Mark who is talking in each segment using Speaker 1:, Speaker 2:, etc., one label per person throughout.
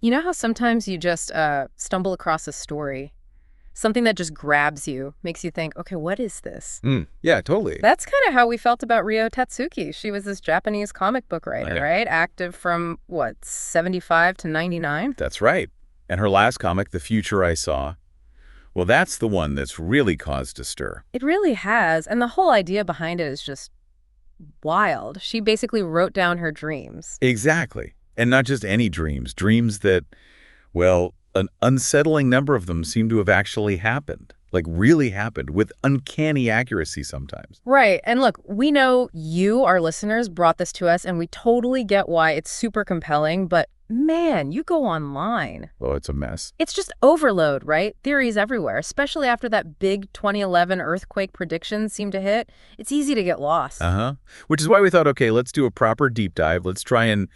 Speaker 1: You know how sometimes you just stumble across a story, something that just grabs you, makes you think, okay, what is this?
Speaker 2: Yeah, totally.
Speaker 1: That's kind of how we felt about Ryo Tatsuki. She was this Japanese comic book
Speaker 2: Oh,
Speaker 1: writer,
Speaker 2: yeah.
Speaker 1: right? Active from, what, 75 to 99?
Speaker 2: That's right. And her last comic, The Future I Saw, well, that's the one that's really caused a stir.
Speaker 1: It really has. And the whole idea behind it is just wild. She basically wrote down her dreams.
Speaker 2: Exactly. And not just any dreams, dreams that, well, an unsettling number of them seem to have actually happened, like really happened, with uncanny accuracy sometimes.
Speaker 1: Right. And look, we know you, our listeners, brought this to us, and we totally get why it's super compelling. But man, you go online.
Speaker 2: Oh, it's a mess.
Speaker 1: It's just overload, right? Theories everywhere, especially after that big 2011 earthquake prediction seemed to hit. It's easy to get lost.
Speaker 2: Uh-huh. Which is why we thought, okay, let's do a proper deep dive. Let's try and,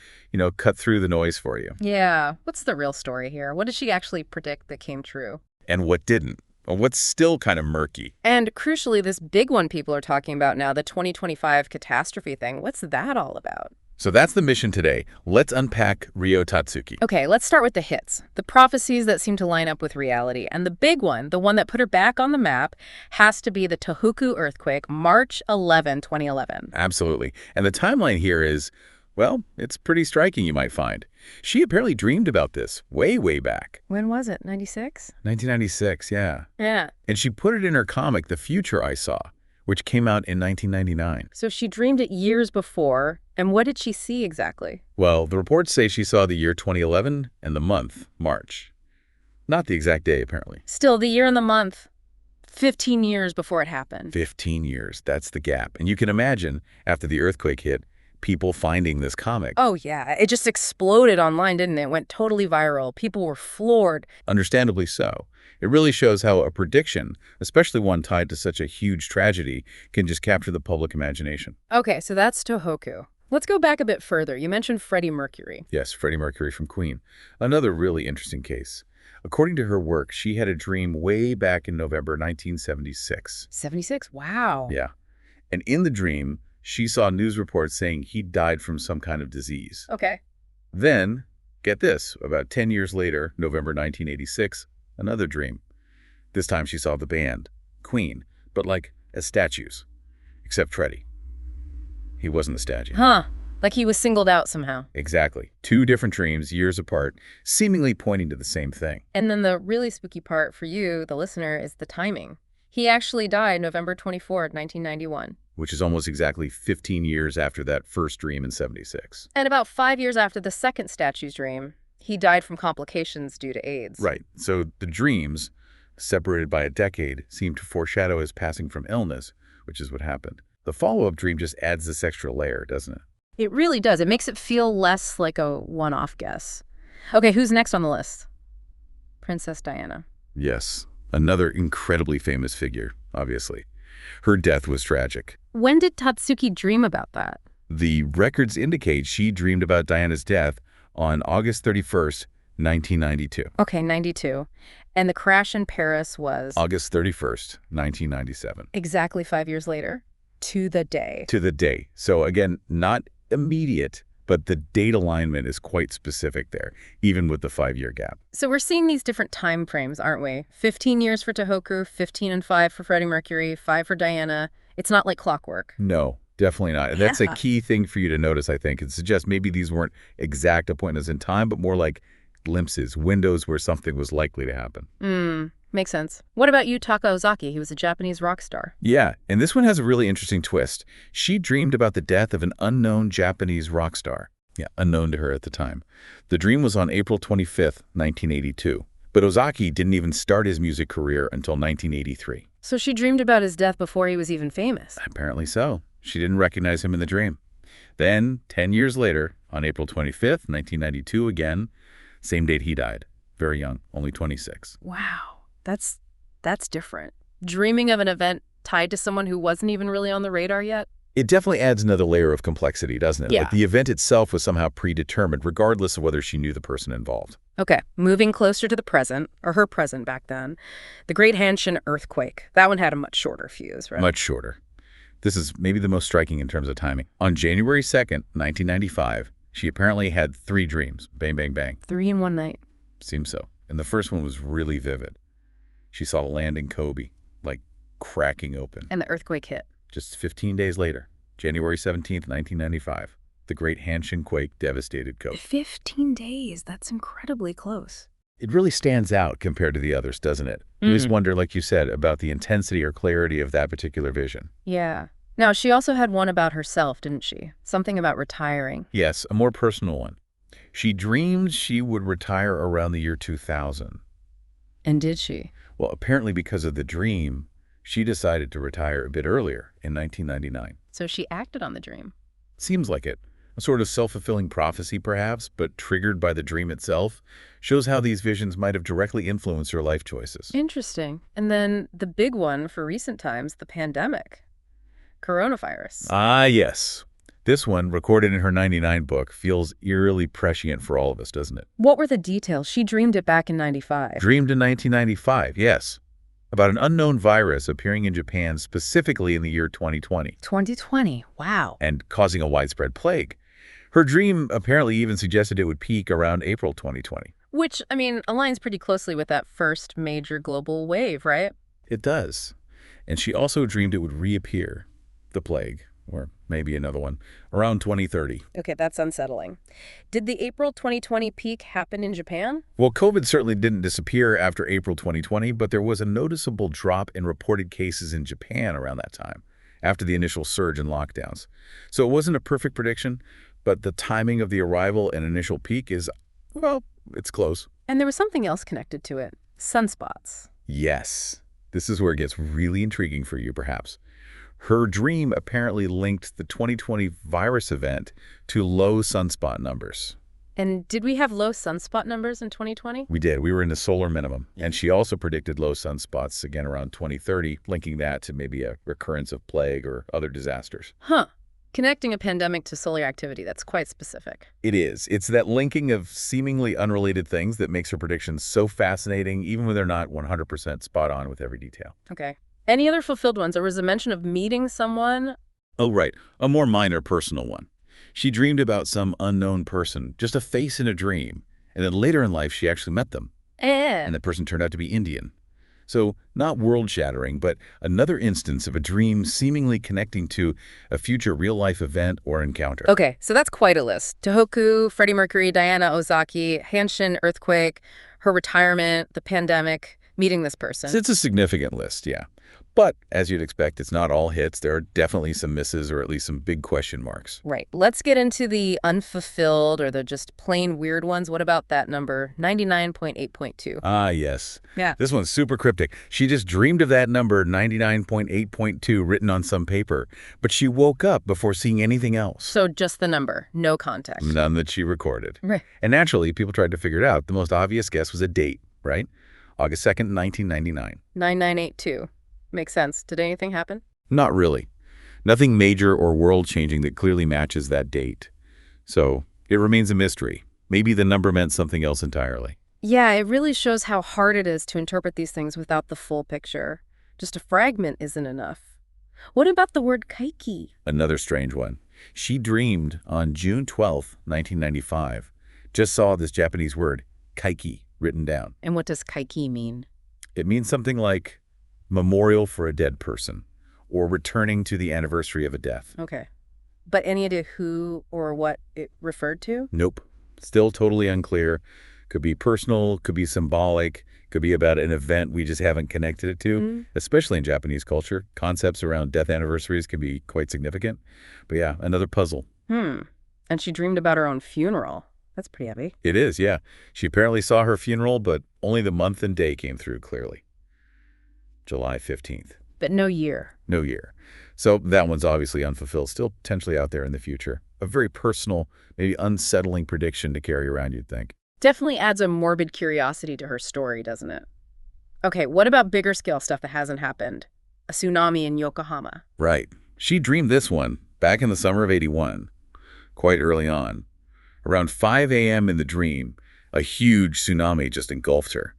Speaker 2: cut through the noise for you.
Speaker 1: Yeah. What's the real story here? What did she actually predict that came true?
Speaker 2: And what didn't? Or what's still kind of murky.
Speaker 1: And crucially, this big one people are talking about now, the 2025 catastrophe thing, what's that all about?
Speaker 2: So that's the mission today. Let's unpack Ryo Tatsuki.
Speaker 1: Okay, let's start with the hits, the prophecies that seem to line up with reality. And the big one, the one that put her back on the map, has to be the Tohoku earthquake, March 2011.
Speaker 2: Absolutely. And the timeline here is, well, it's pretty striking, you might find. She apparently dreamed about this way, way back.
Speaker 1: When was it? 96?
Speaker 2: 1996, yeah.
Speaker 1: Yeah.
Speaker 2: And she put it in her comic, The Future I Saw, which came out in 1999.
Speaker 1: So she dreamed it years before. And what did she see exactly?
Speaker 2: Well, the reports say she saw the year 2011 and the month, March. Not the exact day, apparently.
Speaker 1: Still, the year and the month, 15 years before it happened.
Speaker 2: 15 years, that's the gap. And you can imagine, after the earthquake hit, people finding this comic.
Speaker 1: Oh, yeah. It just exploded online, didn't it? It went totally viral. People were floored.
Speaker 2: Understandably so. It really shows how a prediction, especially one tied to such a huge tragedy, can just capture the public imagination.
Speaker 1: Okay, so that's Tohoku. Let's go back a bit further. You mentioned Freddie Mercury.
Speaker 2: Yes, Freddie Mercury from Queen. Another really interesting case. According to her work, she had a dream way back in November 1976.
Speaker 1: 76? Wow.
Speaker 2: Yeah. And in the dream, she saw news reports saying he died from some kind of disease.
Speaker 1: Okay.
Speaker 2: Then, get this, about 10 years later, November 1986, another dream. This time she saw the band, Queen, but like as statues. Except Freddie. He wasn't a statue.
Speaker 1: Huh. Like he was singled out somehow.
Speaker 2: Exactly. Two different dreams, years apart, seemingly pointing to the same thing.
Speaker 1: And then the really spooky part for you, the listener, is the timing. He actually died November 24th, 1991.
Speaker 2: Which is almost exactly 15 years after that first dream in 76.
Speaker 1: And about 5 years after the second statue's dream, he died from complications due to AIDS.
Speaker 2: Right. So the dreams, separated by a decade, seem to foreshadow his passing from illness, which is what happened. The follow-up dream just adds this extra layer, doesn't it?
Speaker 1: It really does. It makes it feel less like a one-off guess. Okay, who's next on the list? Princess Diana.
Speaker 2: Yes. Another incredibly famous figure, obviously. Her death was tragic.
Speaker 1: When did Tatsuki dream about that?
Speaker 2: The records indicate she dreamed about Diana's death on August 31st, 1992.
Speaker 1: Okay, 92. And the crash in Paris was?
Speaker 2: August 31st, 1997.
Speaker 1: Exactly 5 years later? To the day.
Speaker 2: To the day. So again, not immediate, but the date alignment is quite specific there, even with the 5-year gap.
Speaker 1: So we're seeing these different time frames, aren't we? 15 years for Tohoku, 15 and 5 for Freddie Mercury, 5 for Diana. It's not like clockwork.
Speaker 2: No, definitely not. And that's a key thing for you to notice, I think. It suggests maybe these weren't exact appointments in time, but more like glimpses, windows where something was likely to happen.
Speaker 1: Makes sense. What about Yutaka Ozaki? He was a Japanese rock star.
Speaker 2: Yeah, and this one has a really interesting twist. She dreamed about the death of an unknown Japanese rock star. Yeah, unknown to her at the time. The dream was on April 25th, 1982. But Ozaki didn't even start his music career until 1983.
Speaker 1: So she dreamed about his death before he was even famous.
Speaker 2: Apparently so. She didn't recognize him in the dream. Then, 10 years later, on April 25th, 1992 again, same date he died. Very young, only 26.
Speaker 1: Wow. That's different. Dreaming of an event tied to someone who wasn't even really on the radar yet?
Speaker 2: It definitely adds another layer of complexity, doesn't it?
Speaker 1: Yeah.
Speaker 2: Like the event itself was somehow predetermined, regardless of whether she knew the person involved.
Speaker 1: Okay, moving closer to the present, or her present back then, the Great Hanshin earthquake. That one had a much shorter fuse, right?
Speaker 2: Much shorter. This is maybe the most striking in terms of timing. On January 2nd, 1995, She apparently had 3 dreams. Bang, bang, bang.
Speaker 1: 3 in one night.
Speaker 2: Seems so. And the first one was really vivid. She saw the land in Kobe, like cracking open.
Speaker 1: And the earthquake hit.
Speaker 2: Just 15 days later, January 17th, 1995, the Great Hanshin Quake devastated Kobe.
Speaker 1: 15 days. That's incredibly close.
Speaker 2: It really stands out compared to the others, doesn't it? You just wonder, like you said, about the intensity or clarity of that particular vision.
Speaker 1: Yeah. Now, she also had one about herself, didn't she? Something about retiring.
Speaker 2: Yes, a more personal one. She dreamed she would retire around the year 2000.
Speaker 1: And did she?
Speaker 2: Well, apparently because of the dream, she decided to retire a bit earlier in 1999.
Speaker 1: So she acted on the dream.
Speaker 2: Seems like it. A sort of self-fulfilling prophecy, perhaps, but triggered by the dream itself, shows how these visions might have directly influenced her life choices.
Speaker 1: Interesting. And then the big one for recent times, the pandemic. Coronavirus.
Speaker 2: Ah, yes. This one, recorded in her 99 book, feels eerily prescient for all of us, doesn't it?
Speaker 1: What were the details? She dreamed it back in 95.
Speaker 2: Dreamed in 1995, yes. About an unknown virus appearing in Japan specifically in the year 2020.
Speaker 1: 2020. Wow.
Speaker 2: And causing a widespread plague. Her dream apparently even suggested it would peak around April 2020.
Speaker 1: Which, I mean, aligns pretty closely with that first major global wave, right?
Speaker 2: It does. And she also dreamed it would reappear, the plague, or maybe another one, around 2030.
Speaker 1: Okay, that's unsettling. Did the April 2020 peak happen in Japan?
Speaker 2: Well, COVID certainly didn't disappear after April 2020, but there was a noticeable drop in reported cases in Japan around that time, after the initial surge in lockdowns. So it wasn't a perfect prediction, but the timing of the arrival and initial peak is, well, it's close.
Speaker 1: And there was something else connected to it. Sunspots.
Speaker 2: Yes. This is where it gets really intriguing for you, perhaps. Her dream apparently linked the 2020 virus event to low sunspot numbers.
Speaker 1: And did we have low sunspot numbers in 2020?
Speaker 2: We did. We were in the solar minimum. And she also predicted low sunspots again around 2030, linking that to maybe a recurrence of plague or other disasters.
Speaker 1: Huh. Connecting a pandemic to solar activity, that's quite specific.
Speaker 2: It is. It's that linking of seemingly unrelated things that makes her predictions so fascinating, even when they're not 100% spot on with every detail.
Speaker 1: Okay. Any other fulfilled ones? There was a mention of meeting someone.
Speaker 2: Oh, right. A more minor personal one. She dreamed about some unknown person, just a face in a dream. And then later in life, she actually met them. And the person turned out to be Indian. So not world-shattering, but another instance of a dream seemingly connecting to a future real-life event or encounter.
Speaker 1: Okay, so that's quite a list. Tohoku, Freddie Mercury, Diana Ozaki, Hanshin earthquake, her retirement, the pandemic, meeting this person.
Speaker 2: It's a significant list, yeah. But, as you'd expect, it's not all hits. There are definitely some misses or at least some big question marks.
Speaker 1: Right. Let's get into the unfulfilled or the just plain weird ones. What about that number, 99.8.2?
Speaker 2: Ah, yes.
Speaker 1: Yeah.
Speaker 2: This one's super cryptic. She just dreamed of that number, 99.8.2, written on some paper. But she woke up before seeing anything else.
Speaker 1: So just the number, no context.
Speaker 2: None that she recorded.
Speaker 1: Right.
Speaker 2: And naturally, people tried to figure it out. The most obvious guess was a date, right? August 2nd, 1999.
Speaker 1: 9982. Makes sense. Did anything happen?
Speaker 2: Not really. Nothing major or world-changing that clearly matches that date. So it remains a mystery. Maybe the number meant something else entirely.
Speaker 1: Yeah, it really shows how hard it is to interpret these things without the full picture. Just a fragment isn't enough. What about the word kaiki?
Speaker 2: Another strange one. She dreamed on June 12th, 1995. Just saw this Japanese word, kaiki, written down.
Speaker 1: And what does kaiki mean?
Speaker 2: It means something like memorial for a dead person, or returning to the anniversary of a death.
Speaker 1: Okay. But any idea who or what it referred to?
Speaker 2: Nope. Still totally unclear. Could be personal, could be symbolic, could be about an event we just haven't connected it to. Especially in Japanese culture, concepts around death anniversaries can be quite significant. But yeah, another puzzle.
Speaker 1: And she dreamed about her own funeral. That's pretty heavy.
Speaker 2: It is, yeah. She apparently saw her funeral, but only the month and day came through clearly. July 15th.
Speaker 1: But no year.
Speaker 2: No year. So that one's obviously unfulfilled, still potentially out there in the future. A very personal, maybe unsettling prediction to carry around, you'd think.
Speaker 1: Definitely adds a morbid curiosity to her story, doesn't it? Okay, what about bigger scale stuff that hasn't happened? A tsunami in Yokohama.
Speaker 2: Right. She dreamed this one back in the summer of '81, quite early on. Around 5 a.m. in the dream, a huge tsunami just engulfed her.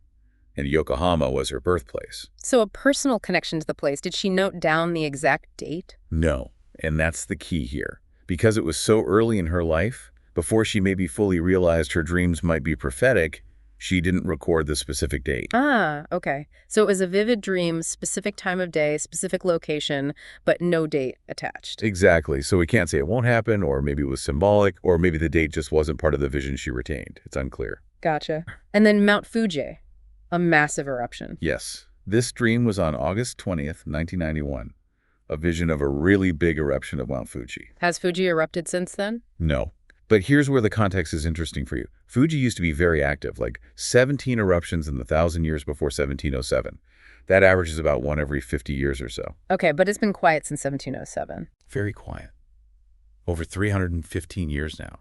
Speaker 2: And Yokohama was her birthplace.
Speaker 1: So a personal connection to the place. Did she note down the exact date?
Speaker 2: No, and that's the key here. Because it was so early in her life, Before she maybe fully realized her dreams might be prophetic, she didn't record the specific date.
Speaker 1: Ah, okay. So it was a vivid dream, specific time of day, specific location, but no date attached.
Speaker 2: Exactly. So we can't say it won't happen, or maybe it was symbolic, or maybe the date just wasn't part of the vision she retained. It's unclear.
Speaker 1: Gotcha. And then Mount Fuji, a massive eruption.
Speaker 2: Yes. This dream was on August 20th, 1991. A vision of a really big eruption of Mount Fuji.
Speaker 1: Has Fuji erupted since then?
Speaker 2: No. But here's where the context is interesting for you. Fuji used to be very active, like 17 eruptions in the 1,000 years before 1707. That averages about one every 50 years or so.
Speaker 1: Okay, but it's been quiet since 1707.
Speaker 2: Very quiet. Over 315 years now.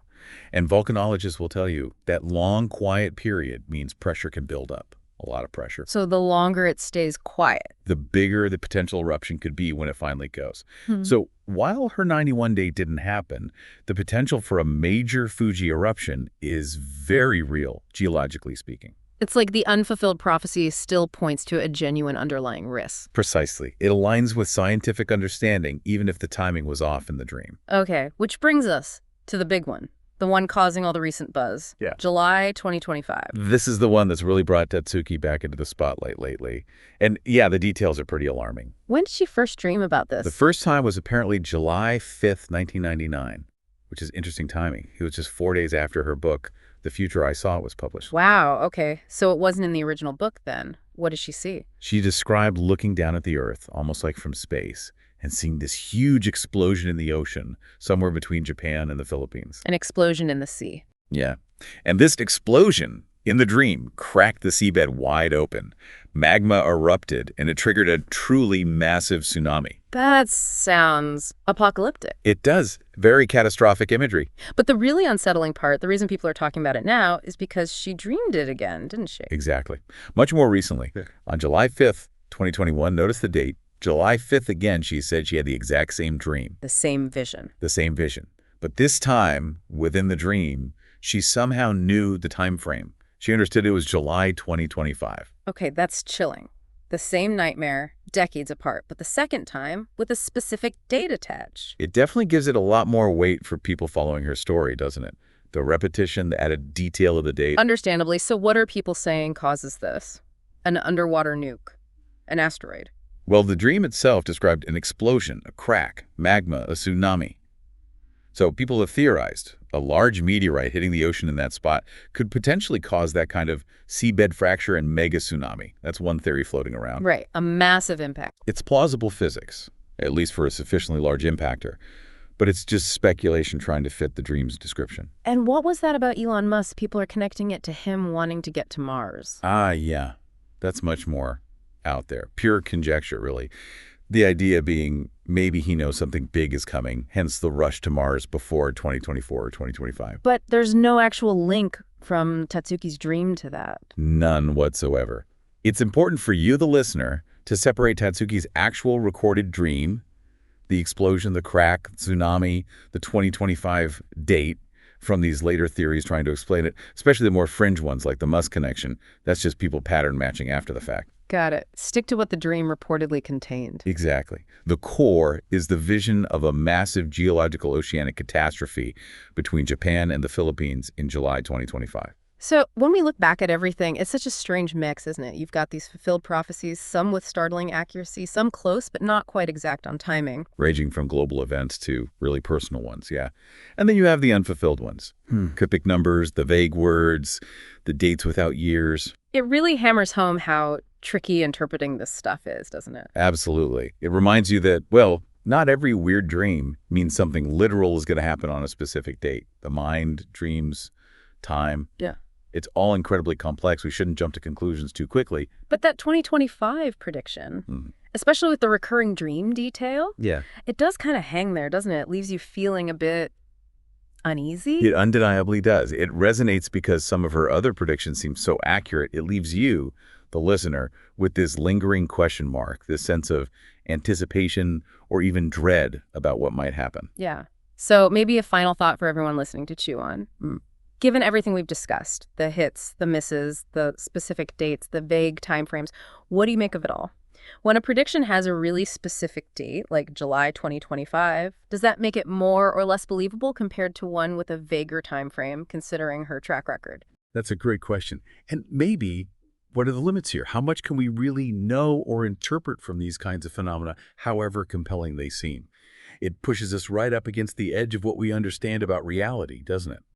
Speaker 2: And volcanologists will tell you that long, quiet period means pressure can build up. A lot of pressure.
Speaker 1: So the longer it stays quiet,
Speaker 2: the bigger the potential eruption could be when it finally goes. So while her 91 date didn't happen, the potential for a major Fuji eruption is very real, geologically speaking.
Speaker 1: it's like the unfulfilled prophecy still points to a genuine underlying risk.
Speaker 2: Precisely. It aligns with scientific understanding, even if the timing was off in the dream.
Speaker 1: Okay, which brings us to the big one. The one causing all the recent buzz.
Speaker 2: Yeah.
Speaker 1: July 2025.
Speaker 2: This is the one that's really brought Tatsuki back into the spotlight lately. And yeah, the details are pretty alarming.
Speaker 1: When did she first dream about this?
Speaker 2: The first time was apparently July 5th, 1999, which is interesting timing. It was just 4 days after her book, The Future I Saw, was published.
Speaker 1: Wow, okay. So it wasn't in the original book then. What did she see?
Speaker 2: She described looking down at the Earth, almost like from space, and seeing this huge explosion in the ocean, somewhere between Japan and the Philippines.
Speaker 1: An explosion in the sea.
Speaker 2: Yeah. And this explosion in the dream cracked the seabed wide open. Magma erupted, and it triggered a truly massive tsunami.
Speaker 1: That sounds apocalyptic.
Speaker 2: It does. Very catastrophic imagery.
Speaker 1: But the really unsettling part, the reason people are talking about it now, is because she dreamed it again, didn't she?
Speaker 2: Exactly. Much more recently, on July 5th, 2021, notice the date, July 5th again, she said she had the exact same dream.
Speaker 1: The same vision.
Speaker 2: The same vision. But this time, within the dream, she somehow knew the time frame. She understood it was July 2025.
Speaker 1: Okay, that's chilling. The same nightmare, decades apart, but the second time with a specific date attached.
Speaker 2: It definitely gives it a lot more weight for people following her story, doesn't it? The repetition, the added detail of the date.
Speaker 1: Understandably. So what are people saying causes this? An underwater nuke? An asteroid?
Speaker 2: Well, the dream itself described an explosion, a crack, magma, a tsunami. So people have theorized a large meteorite hitting the ocean in that spot could potentially cause that kind of seabed fracture and mega tsunami. That's one theory floating around.
Speaker 1: Right, a massive impact.
Speaker 2: It's plausible physics, at least for a sufficiently large impactor, but it's just speculation trying to fit the dream's description.
Speaker 1: And what was that about Elon Musk? People are connecting it to him wanting to get to Mars.
Speaker 2: Ah, yeah. That's much more out there. Pure conjecture, really. The idea being maybe he knows something big is coming, hence the rush to Mars before 2024 or 2025.
Speaker 1: But there's no actual link from Tatsuki's dream to that.
Speaker 2: None whatsoever. It's important for you, the listener, to separate Tatsuki's actual recorded dream, the explosion, the crack, tsunami, the 2025 date, from these later theories trying to explain it, especially the more fringe ones like the Musk connection. That's just people pattern matching after the fact.
Speaker 1: Got it. Stick to what the dream reportedly contained.
Speaker 2: Exactly. The core is the vision of a massive geological oceanic catastrophe between Japan and the Philippines in July 2025.
Speaker 1: So when we look back at everything, it's such a strange mix, isn't it? You've got these fulfilled prophecies, some with startling accuracy, some close but not quite exact on timing.
Speaker 2: Ranging from global events to really personal ones, yeah. And then you have the unfulfilled ones. Cryptic numbers, the vague words, the dates without years.
Speaker 1: It really hammers home how tricky interpreting this stuff is, doesn't it?
Speaker 2: Absolutely. It reminds you that, well, not every weird dream means something literal is going to happen on a specific date. The mind, dreams, time.
Speaker 1: Yeah.
Speaker 2: It's all incredibly complex. We shouldn't jump to conclusions too quickly.
Speaker 1: But that 2025 prediction, especially with the recurring dream detail, it does kind of hang there, doesn't it? It leaves you feeling a bit uneasy.
Speaker 2: It undeniably does. It resonates because some of her other predictions seem so accurate. It leaves you, the listener, with this lingering question mark, this sense of anticipation or even dread about what might happen.
Speaker 1: Yeah. So maybe a final thought for everyone listening to chew on. Given everything we've discussed, the hits, the misses, the specific dates, the vague timeframes, what do you make of it all? When a prediction has a really specific date, like July 2025, does that make it more or less believable compared to one with a vaguer time frame, considering her track record?
Speaker 3: That's a great question. And maybe, what are the limits here? How much can we really know or interpret from these kinds of phenomena, however compelling they seem? It pushes us right up against the edge of what we understand about reality, doesn't it?